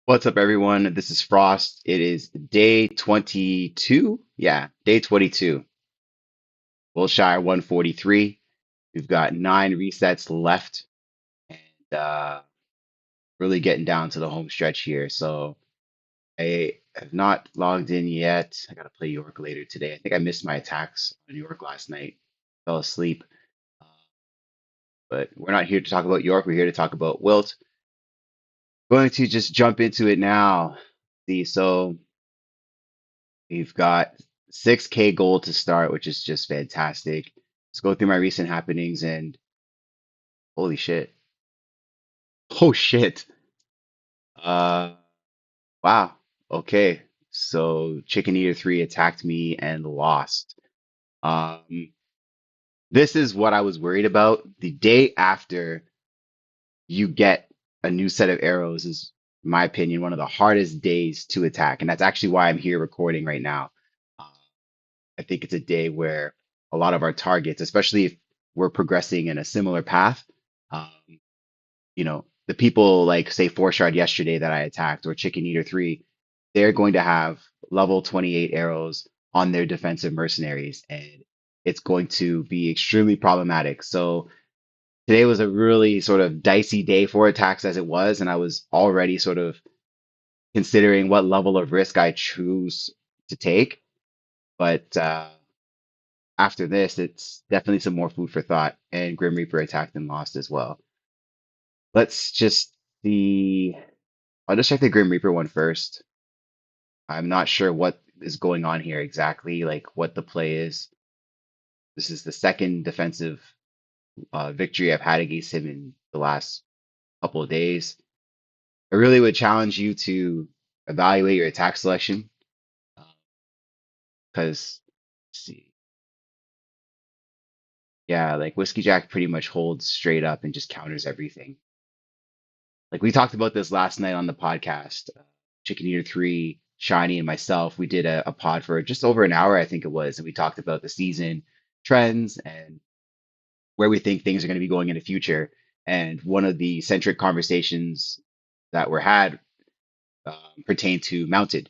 What's up, everyone? This is Frost. It is day 22. Yeah, day 22. Wiltshire 143. We've got 9 resets left and really getting down to the home stretch here. So I have not logged in yet. I got to play York later today. I think I missed my attacks on York last night. Fell asleep. Uh, but we're not here to talk about York. We're here to talk about Wilt. Going to just jump into it now. See, so we've got 6K gold to start, which is just fantastic. Let's go through my recent happenings and holy shit. Oh shit. Uh wow. Okay. So Chicken Eater 3 attacked me and lost. Um this is what I was worried about. The day after you get a new set of arrows is, in my opinion, one of the hardest days to attack. And that's actually why I'm here recording right now. Uh, I think it's a day where a lot of our targets, especially if we're progressing in a similar path, um, the people like say Four Shard yesterday that I attacked or Chicken Eater 3, they're going to have level 28 arrows on their defensive mercenaries, and it's going to be extremely problematic. So today was a really sort of dicey day for attacks as it was, and I was already sort of considering what level of risk I choose to take. But after this, it's definitely some more food for thought. And Grim Reaper attacked and lost as well. Let's just see. I'll just check the Grim Reaper one first. I'm not sure what is going on here exactly, like what the play is. This is the second defensive victory I've had against him in the last couple of days. I really would challenge you to evaluate your attack selection because, see, yeah, like Whiskey Jack pretty much holds straight up and just counters everything. Like we talked about this last night on the podcast. Chicken Eater 3, Shiny, and myself, we did a pod for just over an hour, I think it was, and we talked about the season trends and where we think things are going to be going in the future. And one of the centric conversations that were had pertained to mounted.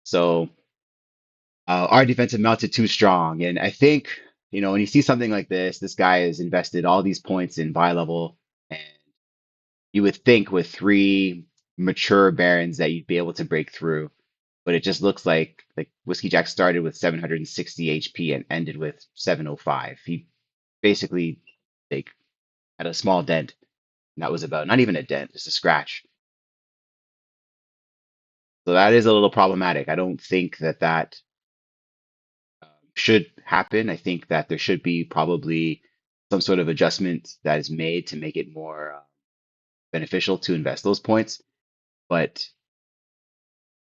So our defensive mounted too strong, and I think when you see something like this guy has invested all these points in buy level, and you would think with 3 mature barons that you'd be able to break through, but it just looks like Whiskey Jack started with 760 HP and ended with 705. He basically like had a small dent, and that was about not even a dent, just a scratch. So that is a little problematic. I don't think that should happen. I think that there should be probably some sort of adjustment that is made to make it more beneficial to invest those points. But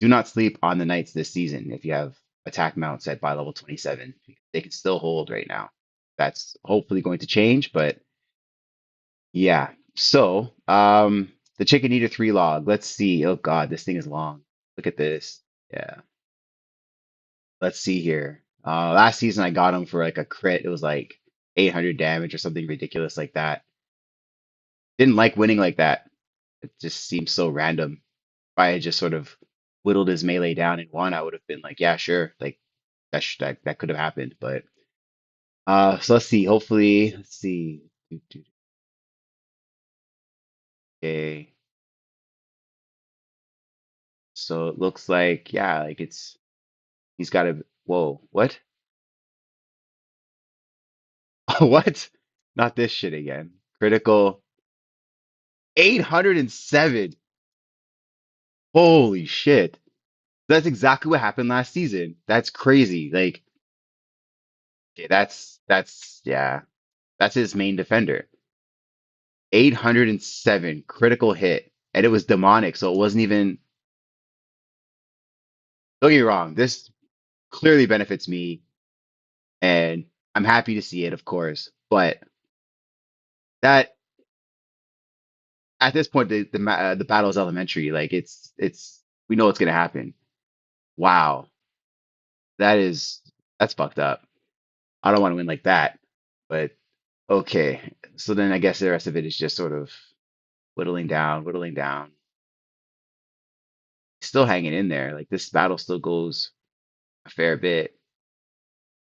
do not sleep on the knights this season if you have attack mounts at buy level 27. They can still hold right now. That's hopefully going to change, but yeah. So, the Chicken Eater 3 log. Let's see. Oh God, this thing is long. Look at this. Yeah. Let's see here. Last season I got him for like a crit. It was like 800 damage or something ridiculous like that. Didn't like winning like that. It just seems so random. If I had just sort of whittled his melee down and won, I would have been like, yeah, sure. Like that could have happened. But so let's see. Hopefully, let's see. Okay. So it looks like, yeah, like he's got a whoa, what? What? Not this shit again. Critical 807. Holy shit. That's exactly what happened last season. That's crazy. Like, okay, that's yeah, that's his main defender. 807 critical hit, and it was demonic, so it wasn't even. Don't get me wrong, this clearly benefits me, and I'm happy to see it, of course. But that at this point, the battle is elementary. Like it's we know what's gonna happen. Wow, that is that's fucked up. I don't want to win like that, but okay. So then I guess the rest of it is just sort of whittling down, whittling down. still hanging in there. Like this battle still goes a fair bit,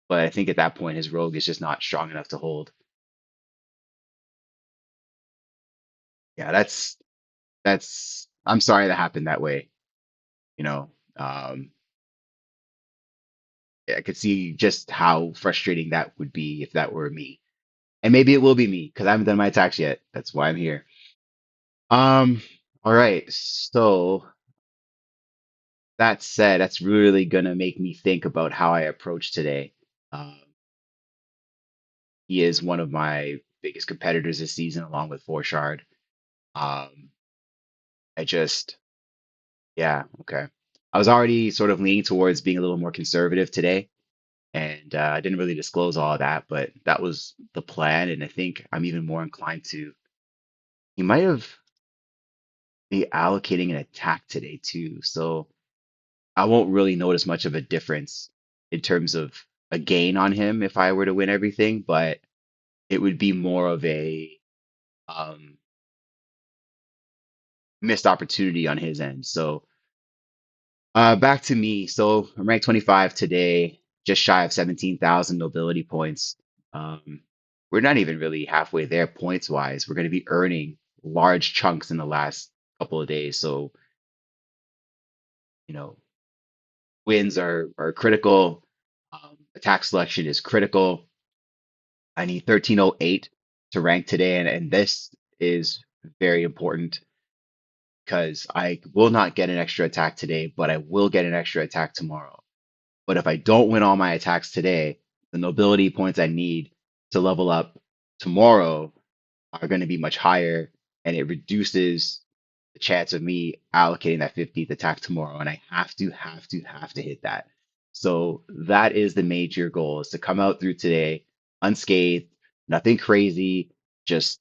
but I think at that point his rogue is just not strong enough to hold. Yeah, that's I'm sorry that happened that way, you know. Um, I could see just how frustrating that would be if that were me. And maybe it will be me because I haven't done my attacks yet. That's why I'm here. Um, all right. So that said, that's really gonna make me think about how I approach today. Um, he is one of my biggest competitors this season, along with Forshard. Um, I just, yeah, okay. I was already sort of leaning towards being a little more conservative today, and I didn't really disclose all of that, but that was the plan, and I think I'm even more inclined to. He might have be allocating an attack today too, so I won't really notice much of a difference in terms of a gain on him if I were to win everything, but it would be more of a um, missed opportunity on his end. So back to me. So I'm ranked 25 today, just shy of 17,000 nobility points. We're not even really halfway there points wise. We're going to be earning large chunks in the last couple of days. So, you know, wins are critical. Attack selection is critical. I need 1308 to rank today, and this is very important because I will not get an extra attack today, but I will get an extra attack tomorrow. But if I don't win all my attacks today, the nobility points I need to level up tomorrow are going to be much higher, and it reduces the chance of me allocating that 15th attack tomorrow. And I have to hit that. So that is the major goal is to come out through today unscathed, nothing crazy, just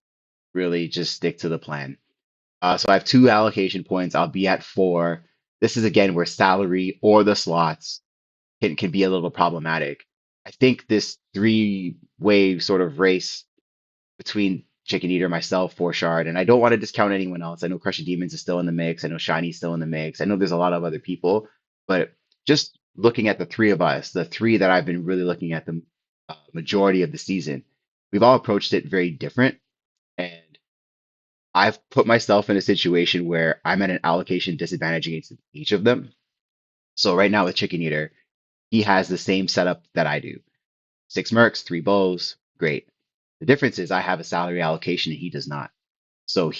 really just stick to the plan. So I have two allocation points. I'll be at four. This is again where salary or the slots can be a little problematic. I think this three-way sort of race between Chicken Eater, myself, Forshard, and I don't want to discount anyone else. I know Crushing Demons is still in the mix. I know Shiny's still in the mix. I know there's a lot of other people, but just looking at the three of us, the three that I've been really looking at the majority of the season, we've all approached it very different. And I've put myself in a situation where I'm at an allocation disadvantage against each of them. So right now with Chicken Eater, he has the same setup that I do. Six mercs, three bows, great. The difference is I have a salary allocation and he does not. So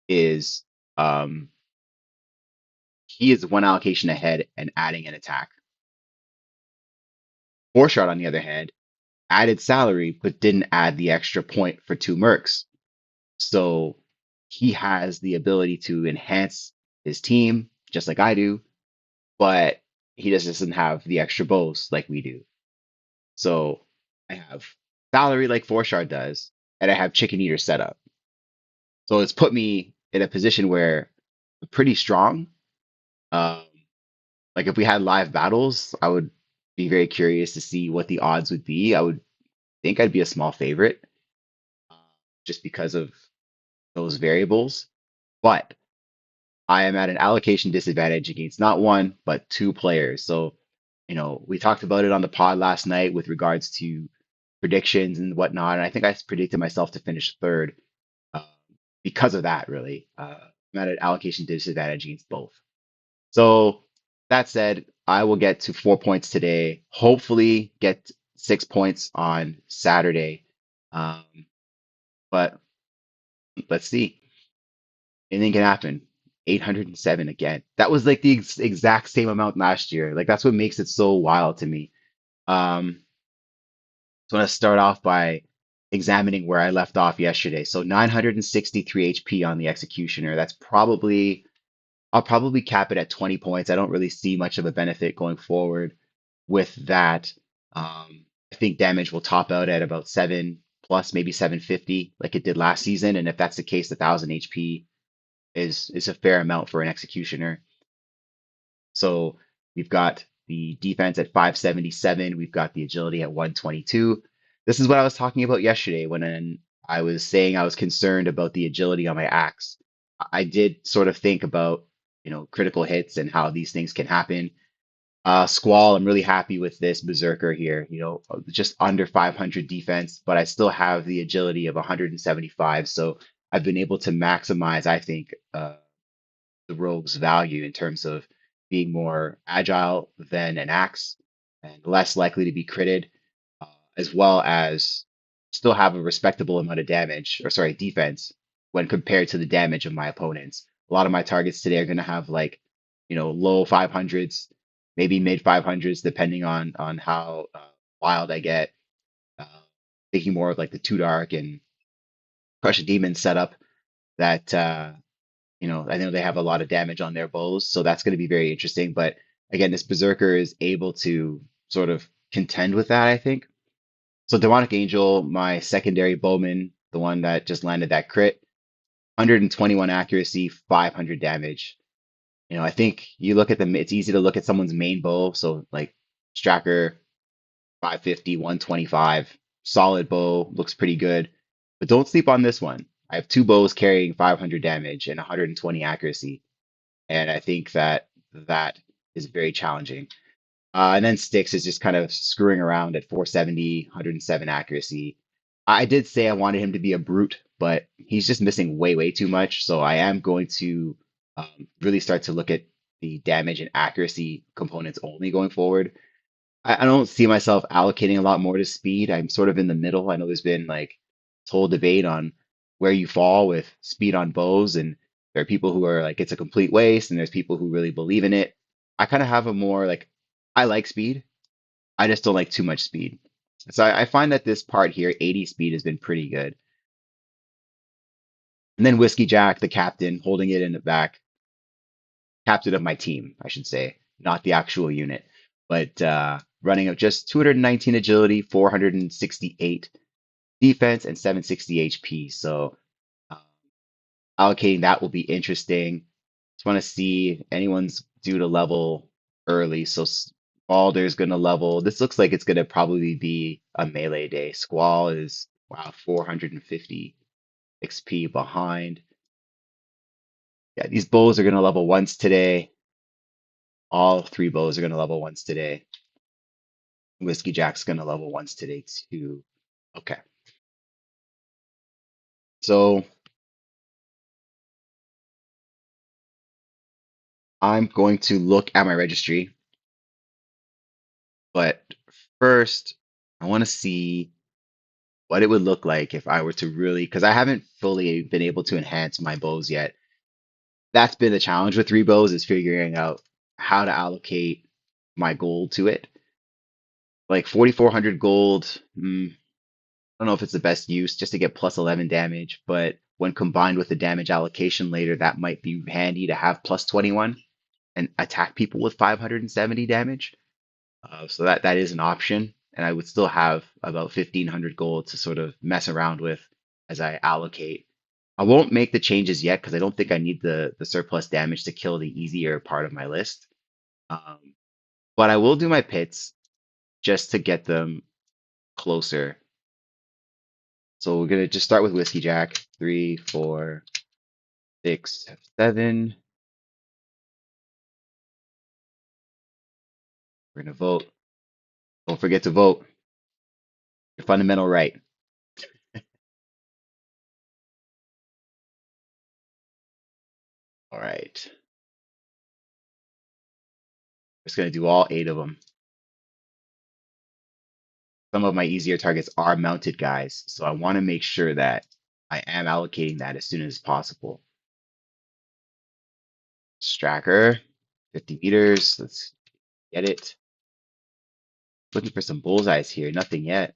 is um he is one allocation ahead and adding an attack. Fourshot, on the other hand, added salary but didn't add the extra point for two mercs. So he has the ability to enhance his team just like I do, but he just doesn't have the extra bows like we do. So I have salary like Fourshard does, and I have Chicken Eater set up. So it's put me in a position where I'm pretty strong. Um, like if we had live battles, I would be very curious to see what the odds would be. I would think I'd be a small favorite, uh, just because of those variables. But I am at an allocation disadvantage against not one, but two players. So, we talked about it on the pod last night with regards to predictions and whatnot. And I think I predicted myself to finish third uh, because of that, really. I'm at an allocation disadvantage against both. So that said, I will get to 4 points today. Hopefully, get 6 points on Saturday. Um, but let's see. Anything can happen. 807 again. That was like the exact same amount last year. Like that's what makes it so wild to me. Um, so I want to start off by examining where I left off yesterday. So 963 HP on the Executioner. I'll probably cap it at 20 points. I don't really see much of a benefit going forward with that. I think damage will top out at about 7 plus, maybe 750, like it did last season. And if that's the case, 1,000 HP is a fair amount for an Executioner. So we've got the defense at 577. We've got the agility at 122. This is what I was talking about yesterday when I was saying I was concerned about the agility on my axe. I did sort of think about critical hits and how these things can happen. Squall, I'm really happy with this Berserker here, just under 500 defense, but I still have the agility of 175. So I've been able to maximize, I think, the rogue's value in terms of being more agile than an axe and less likely to be critted, uh, as well as still have a respectable amount of damage, or sorry, defense when compared to the damage of my opponents. A lot of my targets today are going to have like, low 500s, maybe mid 500s, depending on how wild I get. Uh, Thinking more of like the Too Dark and Crush a Demon setup that I know they have a lot of damage on their bows, so that's going to be very interesting. But again, this Berserker is able to sort of contend with that, I think. So Demonic Angel, my secondary bowman, the one that just landed that crit, 121 accuracy, 500 damage. I think you look at them, it's easy to look at someone's main bow. So like Stracker, 550, 125, solid bow, looks pretty good. But don't sleep on this one. I have two bows carrying 500 damage and 120 accuracy. And I think that is very challenging. And then Styx is just kind of screwing around at 470, 107 accuracy. I did say I wanted him to be a brute, but he's just missing way, way too much. So I am going to really start to look at the damage and accuracy components only going forward. I don't see myself allocating a lot more to speed. I'm sort of in the middle. I know there's been like this whole debate on where you fall with speed on bows, and there are people who are like it's a complete waste, and there's people who really believe in it. I kind of have a more like I like speed. I just don't like too much speed. So I find that this part here, 80 speed, has been pretty good. And then Whiskey Jack, the captain, holding it in the back, captain of my team, I should say, not the actual unit, but running up just 219 agility, 468 defense, and 760 HP. So uh, allocating that will be interesting. Just want to see if anyone's due to level early. So Balder's going to level. This looks like it's going to probably be a melee day. Squall is, wow, 450 XP behind. Yeah, these bows are going to level once today. All three bows are going to level once today. Whiskey Jack's going to level once today too. Okay. So I'm going to look at my registry, but first I want to see what it would look like if I were to really, because I haven't fully been able to enhance my bows yet. That's been the challenge with three bows is figuring out how to allocate my gold to it. Like 4,400 gold, I don't know if it's the best use just to get plus 11 damage, but when combined with the damage allocation later, that might be handy to have plus 21 and attack people with 570 damage. So that is an option, and I would still have about 1,500 gold to sort of mess around with as I allocate. I won't make the changes yet because I don't think I need the surplus damage to kill the easier part of my list. Um, but I will do my pits just to get them closer. So we're gonna just start with Whiskey Jack. 3, 4, 6, 7. We're gonna vote. Don't forget to vote. Your fundamental right. All right. Just gonna do all 8 of them. Some of my easier targets are mounted guys, so I want to make sure that I am allocating that as soon as possible. Stracker, 50 meters. Let's get it. Looking for some bullseyes here. Nothing yet.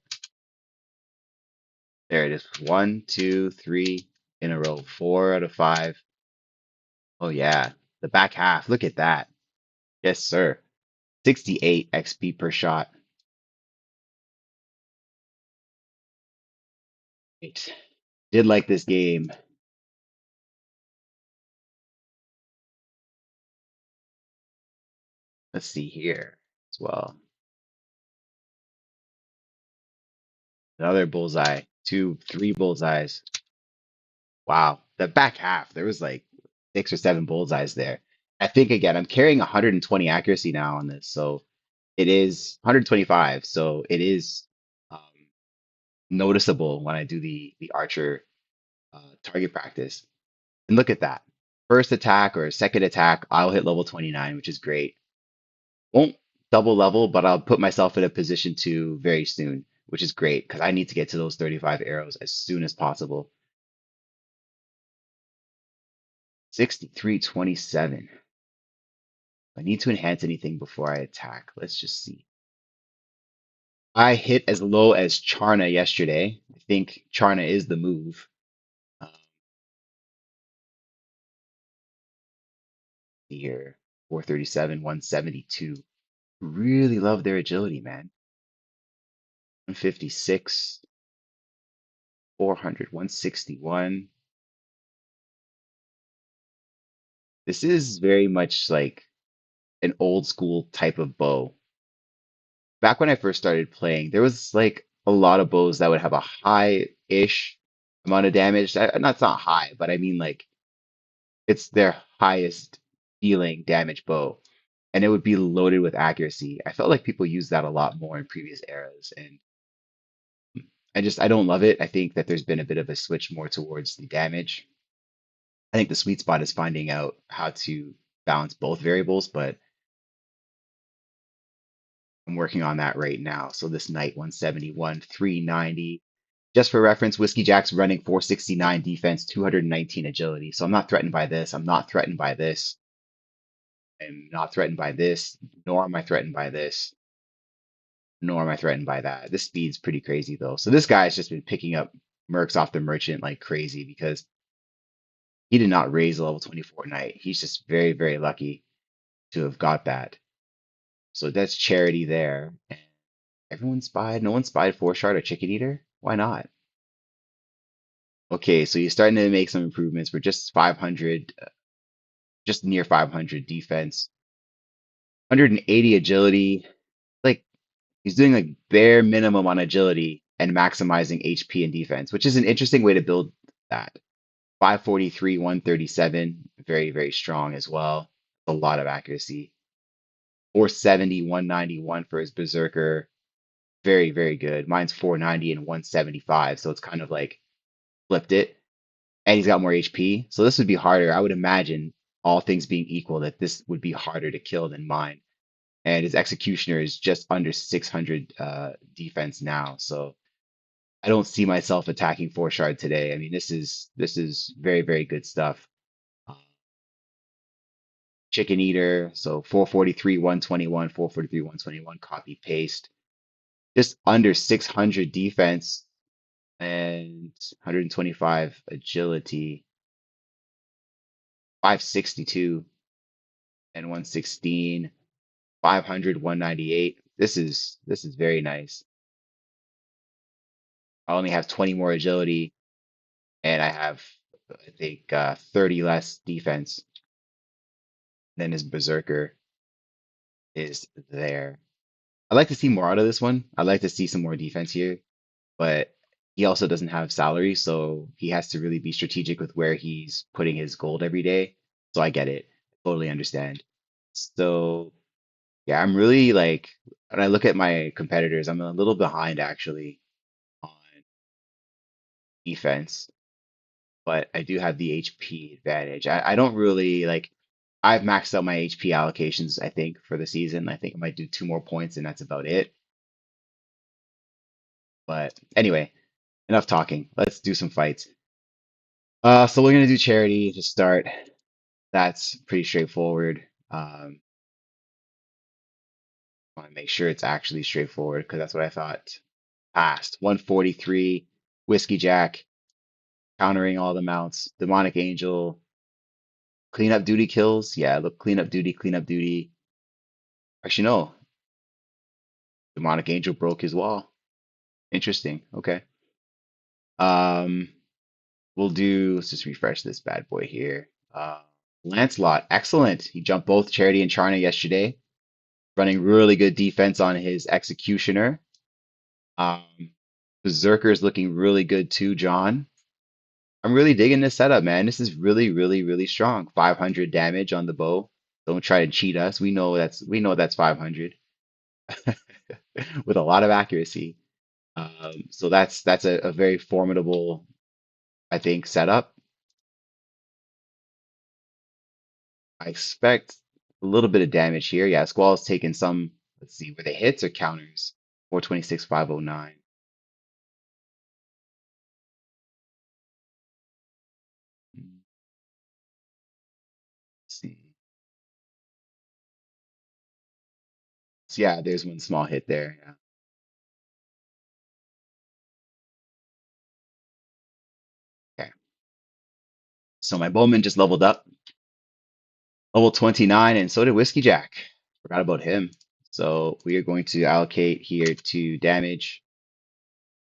There it is. 1, 2, 3 in a row. 4 out of 5. Oh yeah, the back half. Look at that. Yes, sir. 68 XP per shot. Right. Did like this game. Let's see here as well. Another bullseye. 2, 3 bullseyes. Wow. The back half, there was like 6 or 7 bullseyes there. I think again, I'm carrying 120 accuracy now on this, so it is 125. So it is um, noticeable when I do the archer target practice. And look at that. First attack or second attack, I'll hit level 29, which is great. Won't double level, but I'll put myself in a position to very soon, which is great because I need to get to those 35 arrows as soon as possible. 6327. I need to enhance anything before I attack. Let's just see. I hit as low as Charna yesterday. I think Charna is the move. Uh, Here, 437, 172. Really love their agility, man. 156, 400, 161. This is very much like an old school type of bow. Back when I first started playing, there was like a lot of bows that would have a high-ish amount of damage. Not it's not high, but I mean like it's their highest dealing damage bow, and it would be loaded with accuracy. I felt like people used that a lot more in previous eras, and I don't love it. I think that there's been a bit of a switch more towards the damage. I think the sweet spot is finding out how to balance both variables, but I'm working on that right now. So this knight 171, 390. Just for reference, Whiskey Jack's running 469 defense, 219 agility. So I'm not threatened by this. I'm not threatened by this. I'm not threatened by this, nor am I threatened by this, nor am I threatened by that. This speed's pretty crazy though. So this guy's just been picking up mercs off the merchant like crazy because he did not raise a level 24 knight. He's just very, very lucky to have got that. So that's charity there. And everyone spied. No one spied four shard or chicken eater. Why not? Okay, so you're starting to make some improvements. We're just 500, just near 500 defense, 180 agility. Like he's doing like bare minimum on agility and maximizing HP and defense, which is an interesting way to build that. 543, 137, very, very strong as well. A lot of accuracy. 470, 191 for his Berserker. Very, very good. Mine's 490 and 175, so it's kind of like flipped it. And he's got more HP, so this would be harder. I would imagine, all things being equal, that this would be harder to kill than mine. And his Executioner is just under 600 defense now, so I don't see myself attacking four shard today. I mean, this is very, very good stuff. Uh, Chicken Eater, so 443, 121, 443, 121, copy paste. Just under 600 defense and 125 agility, 562 and 116, 500, 198. This is very nice. I only have 20 more agility and I have I think 30 less defense than his Berserker is there. I'd like to see more out of this one. I'd like to see some more defense here, but he also doesn't have salary, so he has to really be strategic with where he's putting his gold every day. So I get it. Totally understand. So yeah, I'm really like when I look at my competitors, I'm a little behind actually on defense, but I do have the HP advantage. I don't really like I've maxed out my HP allocations, I think, for the season. I think I might do two more points and that's about it. But anyway, enough talking. Let's do some fights. So we're gonna do charity to start. That's pretty straightforward. I want to make sure it's actually straightforward because that's what I thought. Passed. 143, Whiskey Jack, countering all the mounts. Demonic Angel, cleanup duty kills. Yeah, look, cleanup duty, cleanup duty. Actually, no. Demonic Angel broke his wall. Interesting. Okay. Um, let's just refresh this bad boy here. Lancelot, excellent. He jumped both Charity and Charna yesterday, running really good defense on his Executioner. Um, Berserker is looking really good too, John. I'm really digging this setup, man. This is really, really, really strong. 500 damage on the bow. Don't try to cheat us. We know that's 500 with a lot of accuracy. So that's a very formidable, I think, setup. I expect a little bit of damage here. Yeah, Squall's taking some. Let's see, were they hits or counters? 426, 509. Let's see. So yeah, there's one small hit there. Yeah. Okay. So my Bowman just leveled up, level 29, and so did Whiskey Jack. Forgot about him. So we are going to allocate here to damage.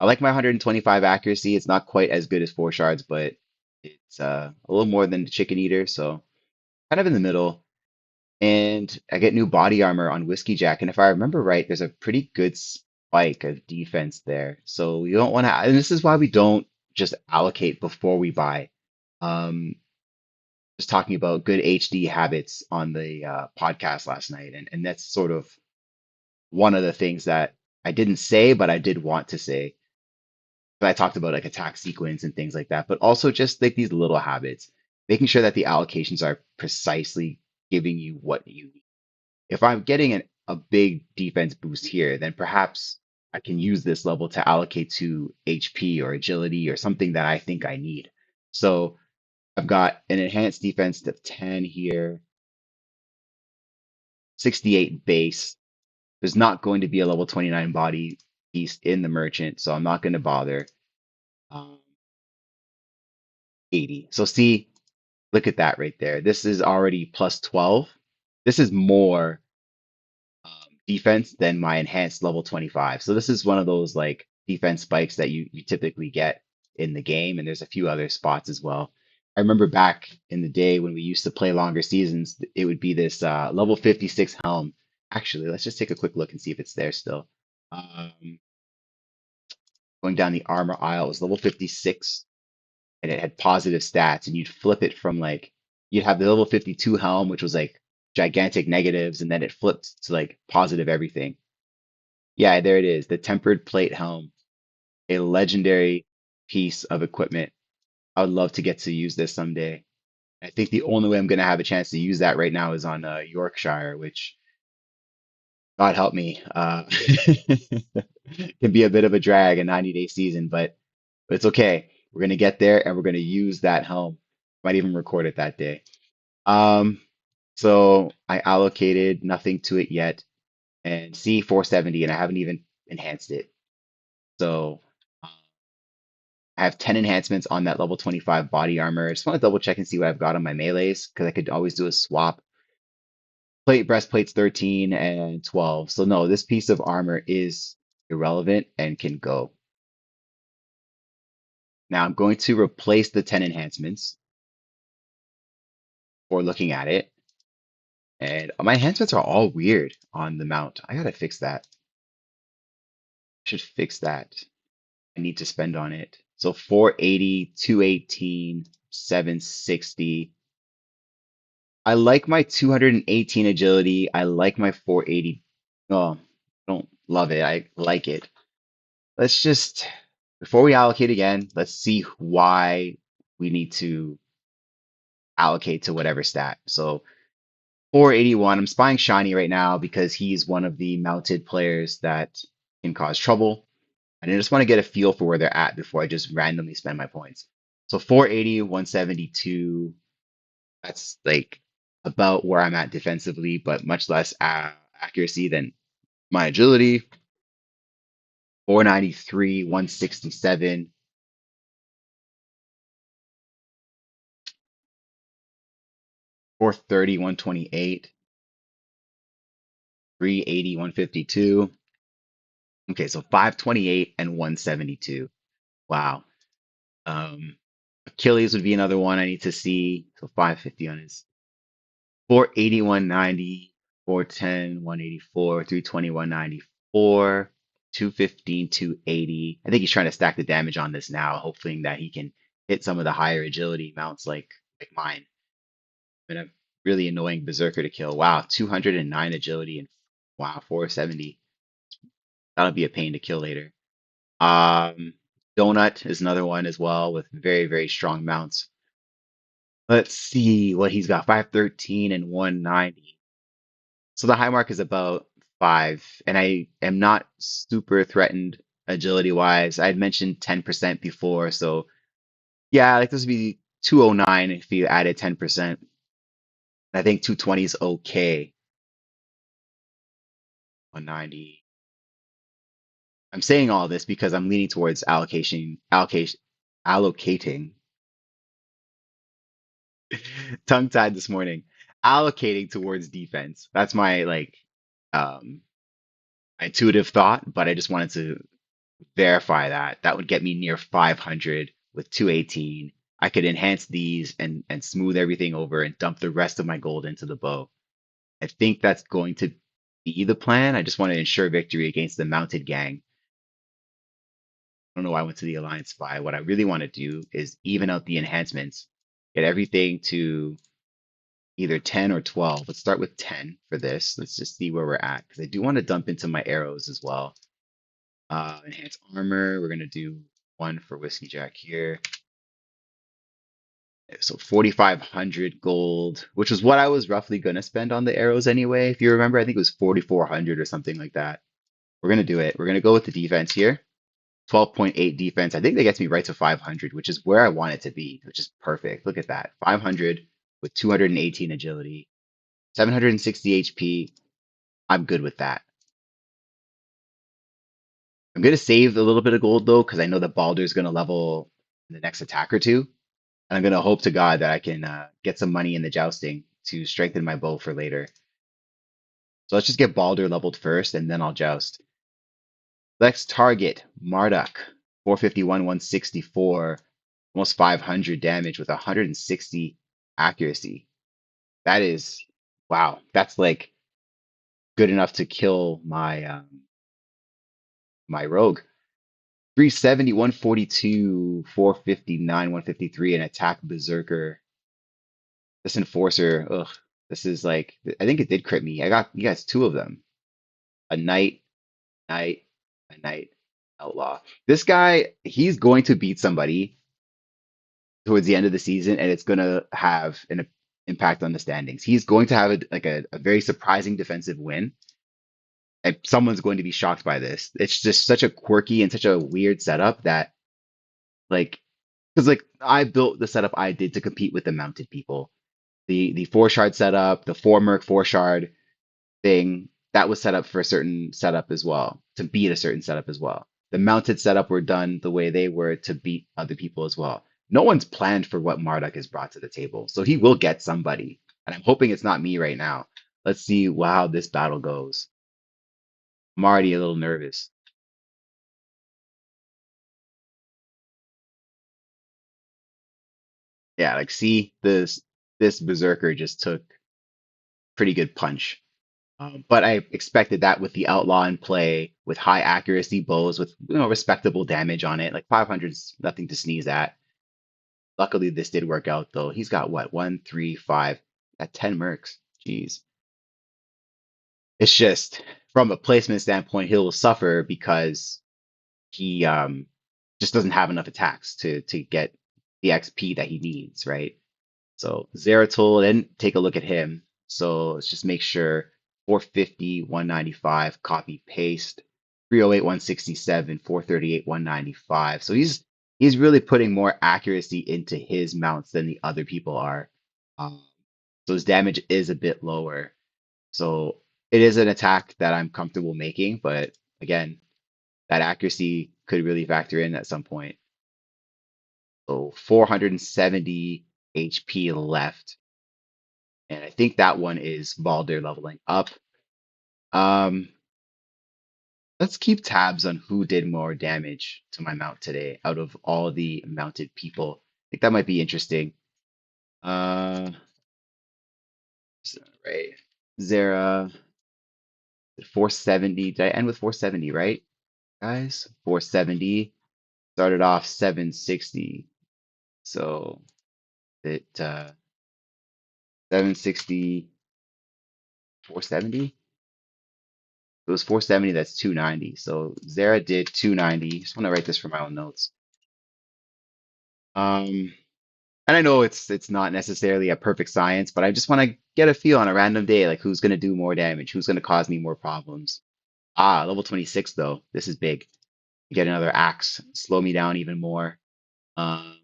I like my 125 accuracy. It's not quite as good as four shards, but it's a little more than the Chicken Eater, so kind of in the middle. And I get new body armor on Whiskey Jack. And if I remember right, there's a pretty good spike of defense there. So you don't want to, and this is why we don't just allocate before we buy. Um, just talking about good HD habits on the podcast last night, and that's sort of one of the things that I didn't say, but I did want to say. But I talked about like attack sequence and things like that, but also just like these little habits, making sure that the allocations are precisely giving you what you need. If I'm getting a big defense boost here, then perhaps I can use this level to allocate to HP or agility or something that I think I need. So I've got an enhanced defense of 10 here, 68 base. There's not going to be a level 29 body beast in the merchant, so I'm not going to bother. Um, 80. So see, look at that right there. This is already plus 12. This is more defense than my enhanced level 25. So this is one of those like defense spikes that you typically get in the game, and there's a few other spots as well. I remember back in the day when we used to play longer seasons, it would be this level 56 helm. Actually, let's just take a quick look and see if it's there still. Um, Going down the armor aisle, it was level 56, and it had positive stats, and you'd flip it from like you'd have the level 52 helm, which was like gigantic negatives, and then it flipped to like positive everything. Yeah, there it is. The tempered plate helm, a legendary piece of equipment. I would love to get to use this someday. I think the only way I'm going to have a chance to use that right now is on Yorkshire, which, God help me, can be a bit of a drag a 90-day season, but it's okay. We're going to get there and we're going to use that helm. Might even record it that day. Um, so I allocated nothing to it yet, and C 470, and I haven't even enhanced it. So I have 10 enhancements on that level 25 body armor. I just want to double check and see what I've got on my melees because I could always do a swap. Breastplate's 13 and 12. So no, this piece of armor is irrelevant and can go. Now I'm going to replace the 10 enhancements for looking at it. And my enhancements are all weird on the mount. I gotta fix that. Should fix that. I need to spend on it. So 480, 218, 760. I like my 218 agility. I like my 480. Oh, I don't love it. I like it. Let's just, before we allocate again, let's see why we need to allocate to whatever stat. So 481, I'm spying Shiny right now because he's one of the mounted players that can cause trouble. And I just want to get a feel for where they're at before I just randomly spend my points. So 480, 172, that's like about where I'm at defensively, but much less accuracy than my agility. 493, 167, 430, 128, 380, 152. Okay, so 528 and 172. Wow. Um, Achilles would be another one I need to see. So 550 on his 480, 190, 410, 184, 320, 194, 215, 280. I think he's trying to stack the damage on this now, hoping that he can hit some of the higher agility mounts like mine. I'm gonna really annoying berserker to kill. Wow, 209 agility and wow, 470. That'll be a pain to kill later. Um, Donut is another one as well with very, very strong mounts. Let's see what he's got. 513 and 190. So the high mark is about five, and I am not super threatened agility wise. I had mentioned 10% before, so yeah, like this would be 209 if you added 10%. I think 220 is okay. 190. I'm saying all this because I'm leaning towards allocating, tongue-tied this morning, allocating towards defense. That's my like um intuitive thought, but I just wanted to verify that. That would get me near 500 with 218. I could enhance these and smooth everything over and dump the rest of my gold into the bow. I think that's going to be the plan. I just want to ensure victory against the mounted gang. I don't know why I went to the Alliance Spy. What I really want to do is even out the enhancements, get everything to either 10 or 12. Let's start with 10 for this. Let's just see where we're at because I do want to dump into my arrows as well. Enhance armor. We're going to do one for Whiskey Jack here. So 4,500 gold, which was what I was roughly going to spend on the arrows anyway. If you remember, I think it was 4,400 or something like that. We're going to do it. We're going to go with the defense here. 12.8 defense. I think that gets me right to 500, which is where I want it to be, which is perfect. Look at that. 500 with 218 agility, 760 HP. I'm good with that. I'm going to save a little bit of gold though, because I know that Baldur's going to level in the next attack or two. And I'm going to hope to God that I can get some money in the jousting to strengthen my bow for later. So let's just get Baldur leveled first, and then I'll joust. Let's target Marduk. 451, 164, almost 500 damage with 160 accuracy. That is, wow. That's like good enough to kill my my rogue. 370, 142, 459, 153, and attack berserker. This enforcer, ugh, this is like I think it did crit me. I got you guys two of them. A knight, knight, a knight, outlaw. This guy, he's going to beat somebody towards the end of the season, and it's going to have an impact on the standings. He's going to have a very surprising defensive win, and someone's going to be shocked by this. It's just such a quirky and such a weird setup that, like, because like I built the setup I did to compete with the mounted people. The four shard setup, the four merc four shard thing, that was set up for a certain setup as well, to beat a certain setup as well. The mounted setup were done the way they were to beat other people as well. No one's planned for what Marduk has brought to the table, so he will get somebody. And I'm hoping it's not me right now. Let's see how this battle goes. I'm already a little nervous. Yeah, like see this berserker just took pretty good punch. But I expected that with the outlaw in play, with high accuracy bows, with respectable damage on it. Like 500's nothing to sneeze at. Luckily, this did work out though. He's got what, one, three, five, at 10 mercs. Jeez. It's just from a placement standpoint, he'll suffer because he just doesn't have enough attacks to get the XP that he needs, right? So Zeratul, then take a look at him. So let's just make sure 450, 195, copy paste, 308, 167, 438, 195. So he's really putting more accuracy into his mounts than the other people are. Um, so his damage is a bit lower. So it is an attack that I'm comfortable making, but again, that accuracy could really factor in at some point. So 470 HP left. And I think that one is Baldur leveling up. Um, let's keep tabs on who did more damage to my mount today out of all the mounted people. I think that might be interesting. Uh, right. Zera, 470. Did I end with 470, right, guys? 470. Started off 760. So it 760, 470. It was 470, that's 290. So Zara did 290. Just want to write this for my own notes. Um, and I know it's not necessarily a perfect science, but I just want to get a feel on a random day, like who's going to do more damage, who's going to cause me more problems. Ah, level 26 though. This is big. Get another axe, slow me down even more. Um,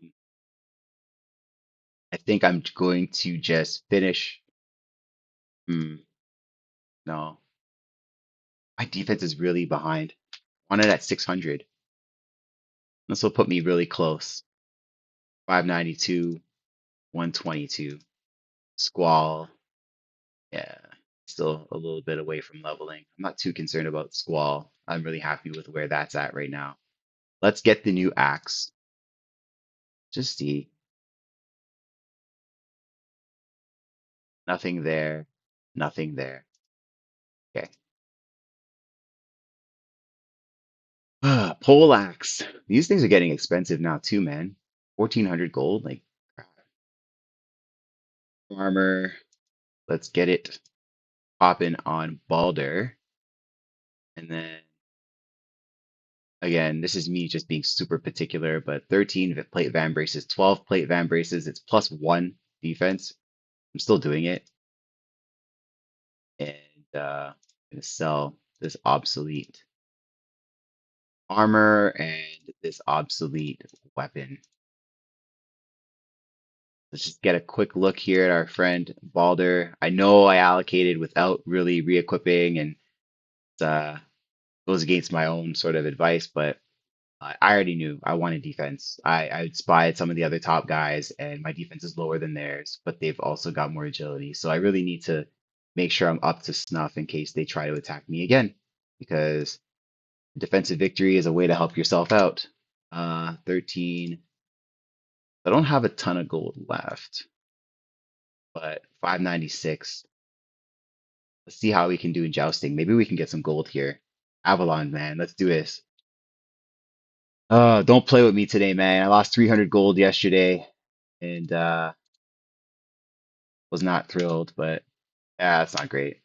I think I'm going to just finish. Hmm, no, my defense is really behind. On it at 600. This will put me really close. 592, 122. Squall. Yeah, still a little bit away from leveling. I'm not too concerned about Squall. I'm really happy with where that's at right now. Let's get the new axe. Just see. Nothing there. Nothing there. Okay. Pole axe. These things are getting expensive now too, man. 1400 gold. Like armor. Let's get it popping on Balder. And then again, this is me just being super particular, but 13 plate van braces, 12 plate van braces. It's +1 defense. I'm still doing it. And I'm gonna sell this obsolete armor and this obsolete weapon. Let's just get a quick look here at our friend Balder. I know I allocated without really re-equipping, and it goes against my own sort of advice, but I already knew I wanted defense. I spied some of the other top guys, and my defense is lower than theirs, but they've also got more agility. So I really need to make sure I'm up to snuff in case they try to attack me again, because defensive victory is a way to help yourself out. 13. I don't have a ton of gold left, but 596. Let's see how we can do in jousting. Maybe we can get some gold here. Avalon, man, let's do this. Don't play with me today, man. I lost 300 gold yesterday and was not thrilled, but yeah, that's not great.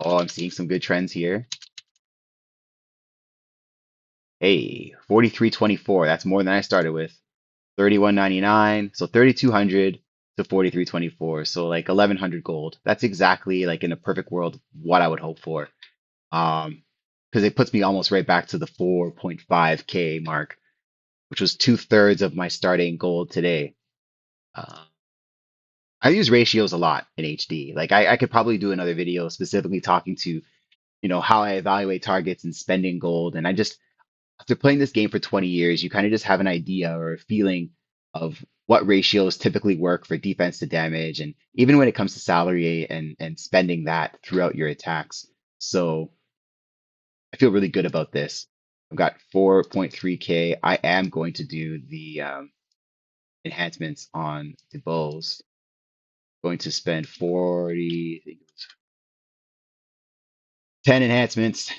Oh, I'm seeing some good trends here. Hey, 43.24. That's more than I started with. 31.99. So 3,200 to 43.24. So like 1,100 gold. That's exactly like in a perfect world what I would hope for. Because it puts me almost right back to the 4.5K mark, which was 2/3 of my starting gold today. Uh, I use ratios a lot in HD. Like I could probably do another video specifically talking to, how I evaluate targets and spending gold. And I just, after playing this game for 20 years, you kind of just have an idea or a feeling of what ratios typically work for defense to damage, and even when it comes to salary and spending that throughout your attacks. So I feel really good about this. I've got 4.3K. I am going to do the enhancements on the bows. Going to spend 40, I think it was 10 enhancements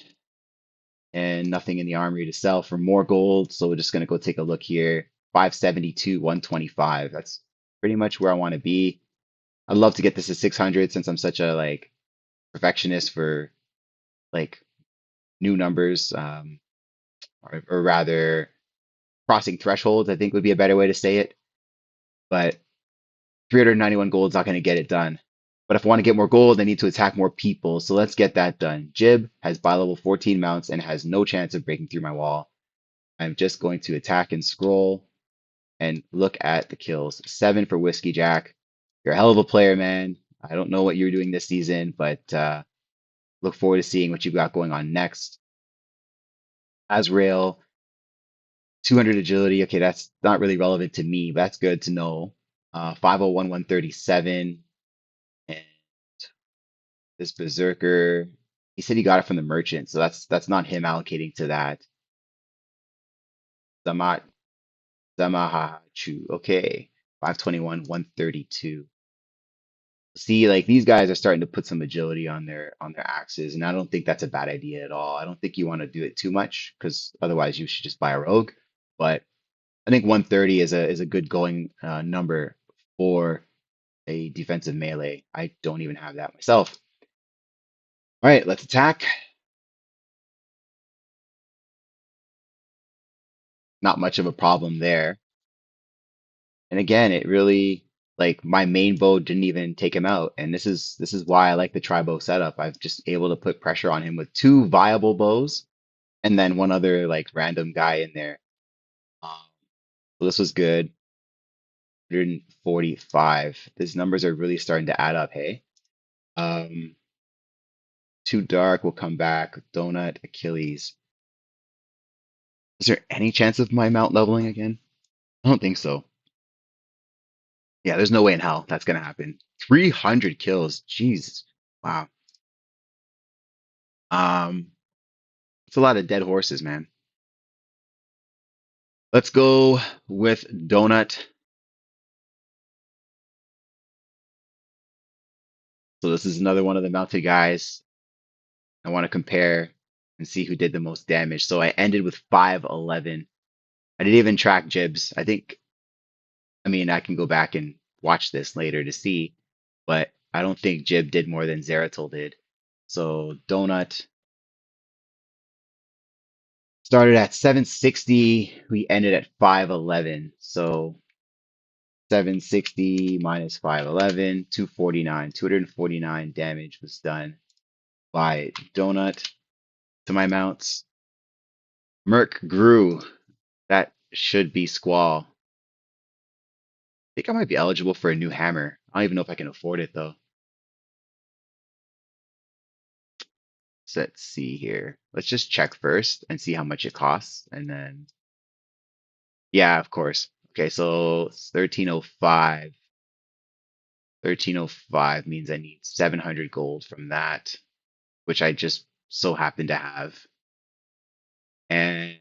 and nothing in the armory to sell for more gold. So we're just going to go take a look here. 572, 125. That's pretty much where I want to be. I'd love to get this to 600 since I'm such a like perfectionist for like new numbers, or rather crossing thresholds, I think would be a better way to say it. But 391 gold is not going to get it done. But if I want to get more gold, I need to attack more people. So let's get that done. Jib has bi level 14 mounts and has no chance of breaking through my wall. I'm just going to attack and scroll and look at the kills. 7 for Whiskey Jack. You're a hell of a player, man. I don't know what you're doing this season, but look forward to seeing what you've got going on next. Azrael, 200 agility. Okay, that's not really relevant to me, but that's good to know. 501, 137. And this Berserker, he said he got it from the merchant, so that's not him allocating to that. Zamat Zamahachu. Okay. 521, 132. See, like these guys are starting to put some agility on their axes, and I don't think that's a bad idea at all. I don't think you want to do it too much because otherwise you should just buy a rogue. But I think 130 is a good going number for a defensive melee. I don't even have that myself. All right, let's attack. Not much of a problem there. And again, it really like my main bow didn't even take him out. And this is why I like the tri-bow setup. I've just able to put pressure on him with two viable bows and then one other like random guy in there. Um, so this was good. 145. These numbers are really starting to add up, hey? Um, Too dark will come back. Donut, Achilles. Is there any chance of my mount leveling again? I don't think so. Yeah, there's no way in hell that's gonna happen. 300 kills. Jeez. Wow. Um, it's a lot of dead horses, man. Let's go with Donut. So this is another one of the mounted guys. I want to compare and see who did the most damage. So I ended with 511. I didn't even track Jibs. I mean, I can go back and watch this later to see, but I don't think Jib did more than Zeratul did. So Donut started at 760. We ended at 511. So 760 minus 511, 249. 249 damage was done by Donut to my mounts. Merc grew. That should be Squall. I think I might be eligible for a new hammer. I don't even know if I can afford it though. So let's see here. Let's just check first and see how much it costs. And then, yeah, of course. Okay, so it's 1305. 1305 means I need 700 gold from that, which I just so happen to have. And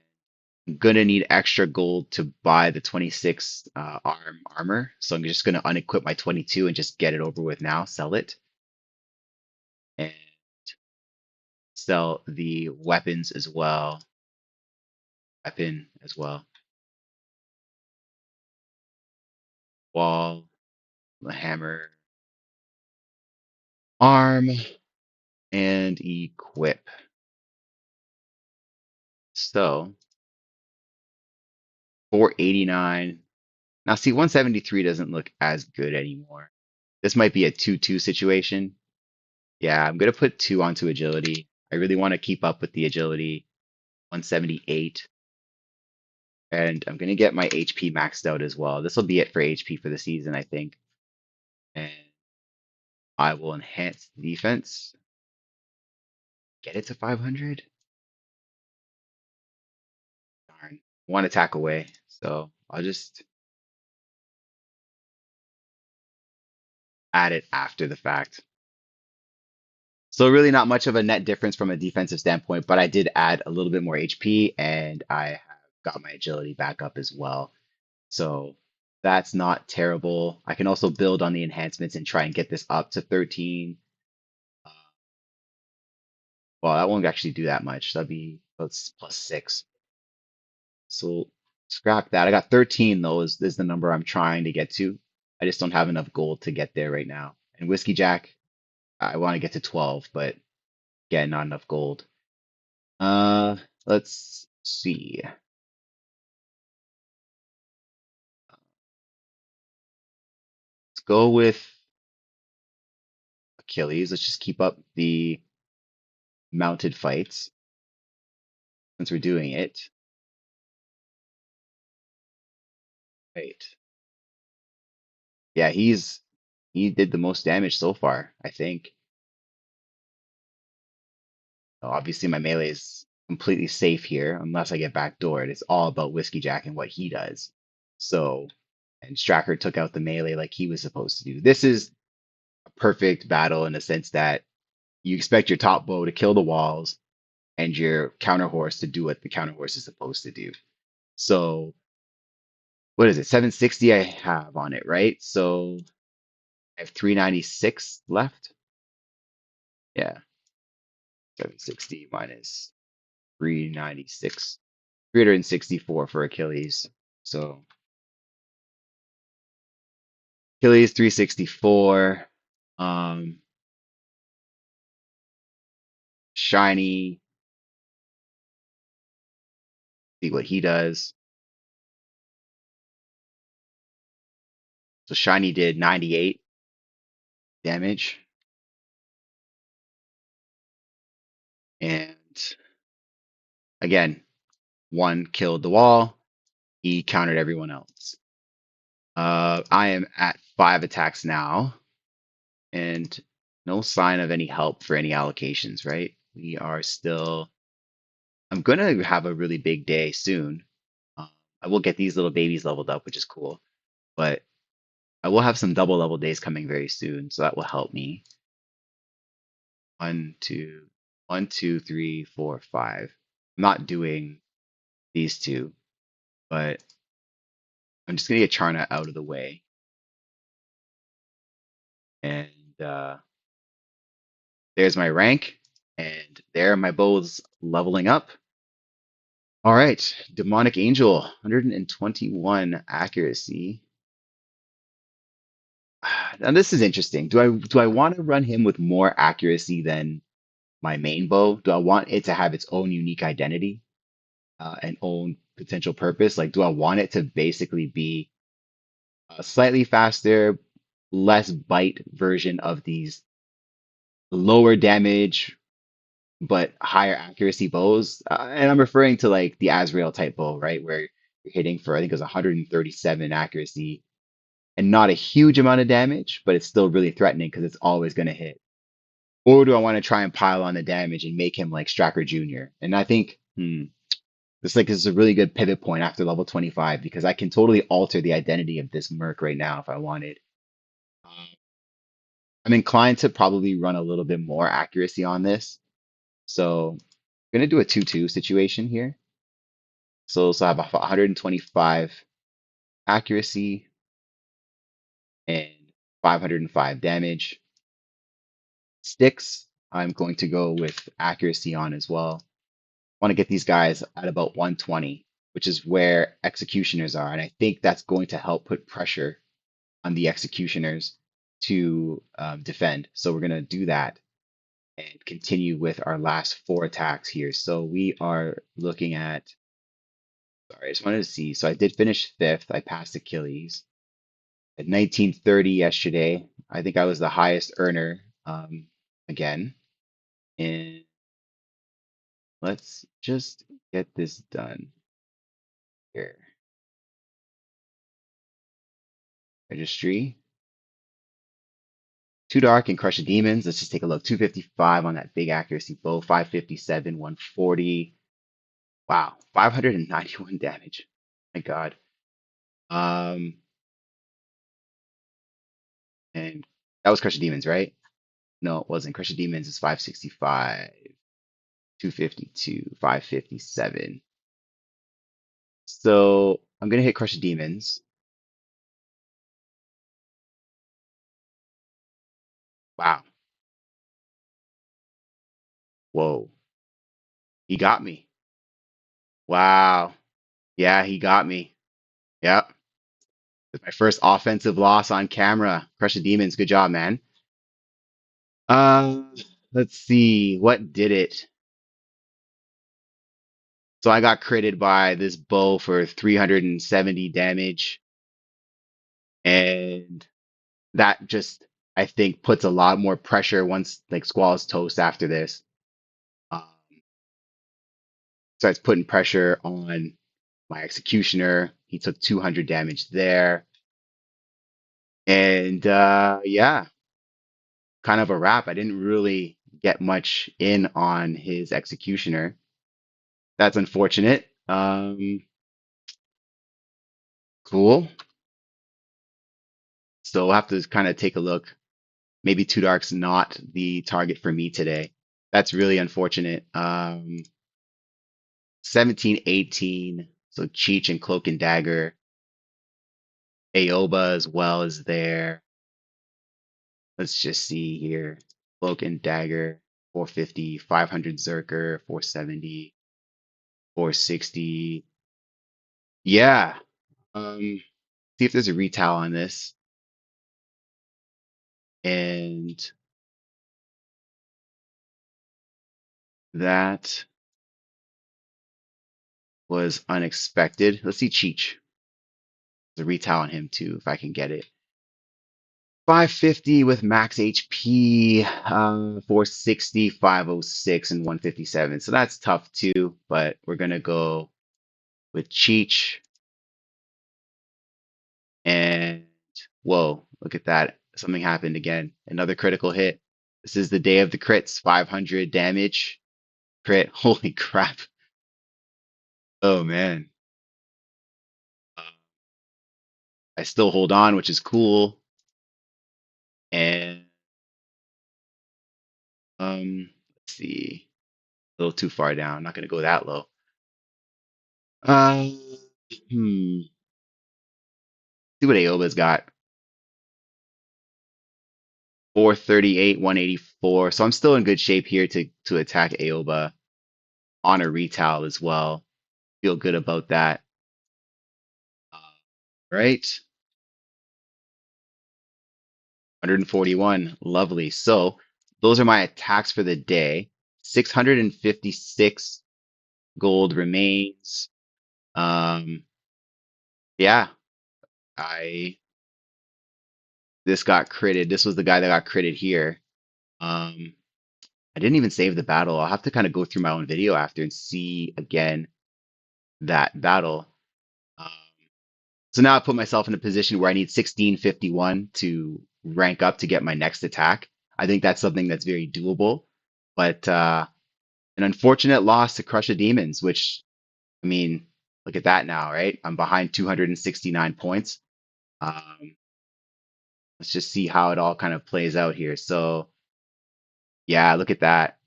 I'm gonna need extra gold to buy the 26 armor. So I'm just gonna unequip my 22 and just get it over with now, sell it, and sell the weapons as well. Weapon as well. Wall, the hammer, arm, and equip. So 489. Now see, 173 doesn't look as good anymore. This might be a 2-2 situation. Yeah, I'm gonna put 2 onto agility. I really want to keep up with the agility. 178. And I'm gonna get my HP maxed out as well. This will be it for HP for the season, I think. And I will enhance the defense. Get it to 500. Darn. One attack away. So I'll just add it after the fact. So really not much of a net difference from a defensive standpoint, but I did add a little bit more HP and I have got my agility back up as well. So that's not terrible. I can also build on the enhancements and try and get this up to 13. Uh, well, that won't actually do that much. That'd be that's plus 6. So scrap that. I got 13 though, is the number I'm trying to get to. I just don't have enough gold to get there right now. And Whiskey Jack, I want to get to 12, but again, not enough gold. Uh, let's see. Let's go with Achilles. Let's just keep up the mounted fights since we're doing it. Right. Yeah, he did the most damage so far, I think. Obviously, my melee is completely safe here unless I get backdoored. It's all about Whiskey Jack and what he does. So, and Stracker took out the melee like he was supposed to do. This is a perfect battle in the sense that you expect your top bow to kill the walls and your counter horse to do what the counter horse is supposed to do. So, what is it? 760 I have on it, right? So I have 396 left. Yeah, 760 minus 396. 364 for Achilles. So Achilles 364. Um, Shiny, see what he does. So Shiny did 98 damage. And again, one killed the wall. He countered everyone else. I am at 5 attacks now, and no sign of any help for any allocations, right? We are still. I'm gonna have a really big day soon. Uh, I will get these little babies leveled up, which is cool, but I will have some double level days coming very soon, so that will help me. One, two, 1, 2, 3, 4, 5. I'm not doing these two, but I'm just gonna get Charna out of the way, and there's my rank, and there my bow's leveling up. All right, Demonic Angel, 121 accuracy. Now this is interesting. Do I want to run him with more accuracy than my main bow? Do I want it to have its own unique identity, and own potential purpose? Like, do I want it to basically be a slightly faster, less bite version of these lower damage but higher accuracy bows? And I'm referring to like the Azrael type bow, right? Where you're hitting for, I think it was 137 accuracy and not a huge amount of damage, but it's still really threatening because it's always going to hit. Or do I want to try and pile on the damage and make him like Stracker Jr.? And I think this is a really good pivot point after level 25 because I can totally alter the identity of this Merc right now if I wanted. Um, I'm inclined to probably run a little bit more accuracy on this. So I'm going to do a 2-2 situation here. So I have 125 accuracy and 505 damage. Sticks, I'm going to go with accuracy on as well. I want to get these guys at about 120, which is where executioners are. And I think that's going to help put pressure on the executioners to defend. So we're going to do that and continue with our last 4 attacks here. So we are looking at, sorry, I just wanted to see. So I did finish fifth. I passed Achilles at 1930 yesterday. I think I was the highest earner again. And let's just get this done here. Registry. Too Dark and Crush the Demons. Let's just take a look. 255 on that big accuracy bow. 557, 140. Wow, 591 damage. My God. Um, and that was Crush the Demons, right? No, it wasn't. Crush the Demons is 565, 252, 557. So I'm gonna hit Crush the Demons. Wow. Whoa. He got me. Wow. Yeah, he got me. Yep. It's my first offensive loss on camera. Crush the Demons. Good job, man. Uh, let's see. What did it? So I got critted by this bow for 370 damage, and that just, I think, puts a lot more pressure once like Squall's toast after this. Um, Starts putting pressure on my executioner. He took 200 damage there, and yeah, kind of a wrap. I didn't really get much in on his executioner. That's unfortunate. Cool. So we'll have to kind of take a look. Maybe Too Dark's not the target for me today. That's really unfortunate. 17, 18. So Cheech and Cloak and Dagger. Aoba as well is there. Let's just see here. Cloak and Dagger, 450, 500 Zerker, 470, 460. Yeah. See if there's a retowel on this. And that was unexpected. Let's see Cheech. There's a retowel on him too, if I can get it. 550 with max HP, 460, 506, and 157. So that's tough too, but we're gonna go with Cheech. And whoa, look at that. Something happened again. Another critical hit. This is the day of the crits, 500 damage. Crit. Holy crap. Oh man. Uh, I still hold on, which is cool. And let's see. A little too far down. I'm not gonna go that low. Uh, hmm. See what Aoba's got. 438, 184. So I'm still in good shape here to attack Aoba on a retail as well. Feel good about that. Uh, right? 141. Lovely. So those are my attacks for the day. 656 gold remains. Um, yeah, I this got critted. This was the guy that got critted here. Um, I didn't even save the battle. I'll have to kind of go through my own video after and see again that battle. Um, so now I put myself in a position where I need 1651 to rank up to get my next attack. I think that's something that's very doable. But an unfortunate loss to Crush of Demons, which, I mean, look at that now, right? I'm behind 269 points. Um, let's just see how it all kind of plays out here. So, yeah, look at that.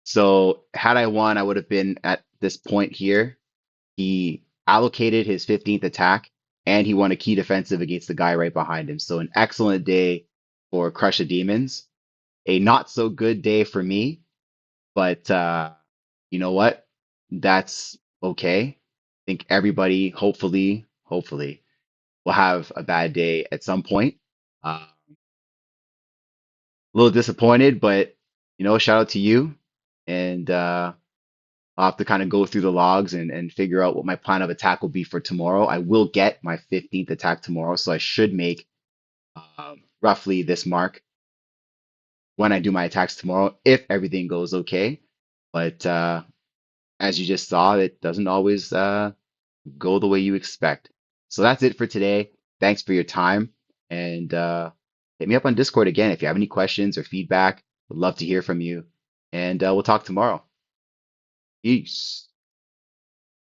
So, had I won, I would have been at this point here. He allocated his 15th attack and he won a key defensive against the guy right behind him. So, an excellent day for Crush of Demons. A not so good day for me, but you know what? That's okay. I think everybody, hopefully, will have a bad day at some point. A little disappointed, but shout out to you. And I'll have to kind of go through the logs and figure out what my plan of attack will be for tomorrow. I will get my 15th attack tomorrow, so I should make roughly this mark when I do my attacks tomorrow, if everything goes okay. But as you just saw, it doesn't always go the way you expect. So that's it for today. Thanks for your time. And hit me up on Discord again if you have any questions or feedback. Would love to hear from you. And we'll talk tomorrow. Peace.